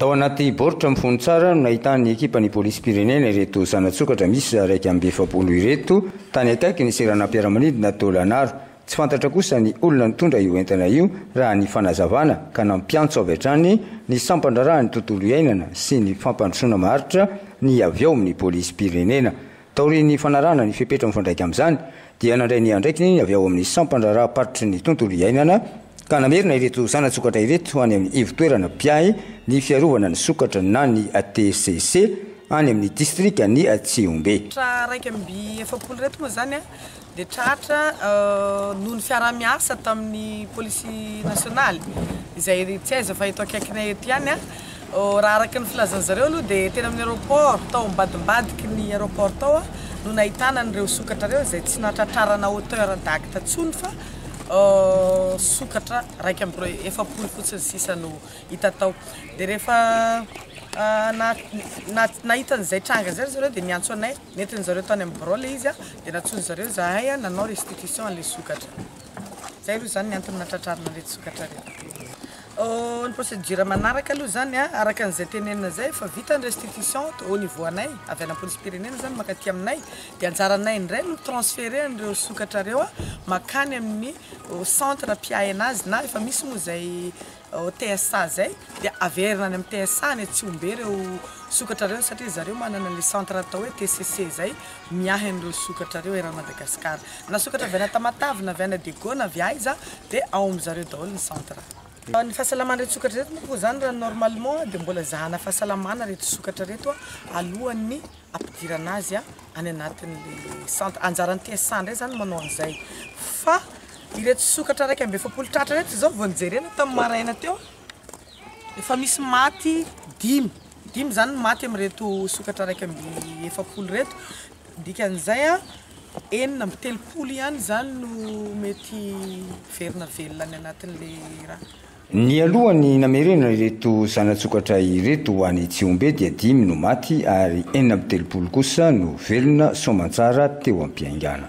Tao anaty baoritra mifono tsara no nahitany ekipany polisy pirenena ireto zanatsokatra misy raiky amby 7 ireto tany akaiky ny seranam-piaramanidina Tolanaro. Tsy fantatra kosa ny olona nitondra io entana io raha ny fanazavana ka nampiantso avy hatrany ny sampandrarahany tontolo iainana sy ny fampandrosoana maharitra ny avy ao amin'ny polisy pirenena. Taorian'ny fanarahana ny fepetra mifandraika amin'izany dia nandray ny andraikiny avy ao amin'ny sampandraraha-paritry ny tontolo iainana ka namerina ireto zanatsokatra ireto any amin'ny ivotoerana Piay ny fiarovana ny sokatra na ny TCC any amin'ny distrika ny Tsiombe. Raiky amby 7 reto moa zany dia tratra noho ny fiara-miasa tamin'ny polisy nasionaly izay tsy aiza fa eto akaikinay eto ihany raha araky ny filazan'zareo aloha dia tena amin'ny aéroport tao ambadimbadiky ny aéroport tao no nahitana an'ireo sokatra reo izay tsy natratrarana hauteur d'acte tsony fa sokatra raiky amby 7 fotsiny sisa no hita tao. Dia rehefa nahitan'izay tranga zay zareo dia niantso anay nentin' zareo tany amin'ny brôle izy dia natsony zareo zahay nanao restitution an'ilay sokatra. Zay aloha zany ny antony natratrarana an'ilay sokatra reto. Ny procédure manaraka aloha zany araka an'izay tenenina zay fa vita ny restitution au niveau anay avy ana polisy pirenena zany makaty aminay dia anjaranay indray no transféré an'ireo sokatra reo makany amin'ny centre Piay anazy na efa misy moa zay TSA zay dia averina any amin'ny TSA ny Tsiombe reo sokatra reo satria zareo manana le centre atao hoe TCC zay miahy an'ireo sokatra reo eran'ny Madagasikara. Na sokatra avy ana Tamatave na avy ana Dego na avy aiza dia ao amin'zareo daholo ny centre. Ny fahasalaman'ny reto sokatra reto moa zany raha normalement dia mbola zahana fahasalamana reto sokatra reto alohan'ny ampidirana azy any anatin'le centre. Anjaran'ny TSA indray zany manao an'izay fa ireto sokatra raiky amby 7 tratra reto zao vao nijerena tamin'ny maraina teo efa misy maty 5 zany maty amin'ireto sokatra raiky amby 7 reto. Dikan'izay 9 ihany zany no mety verina velona any anatin'le raha. Ny alohany namerena ireto zanatsokatra ireto ho any Tsiombe dia 5 no maty ary 9 kosa no velona soamantsara teo am-piaingana.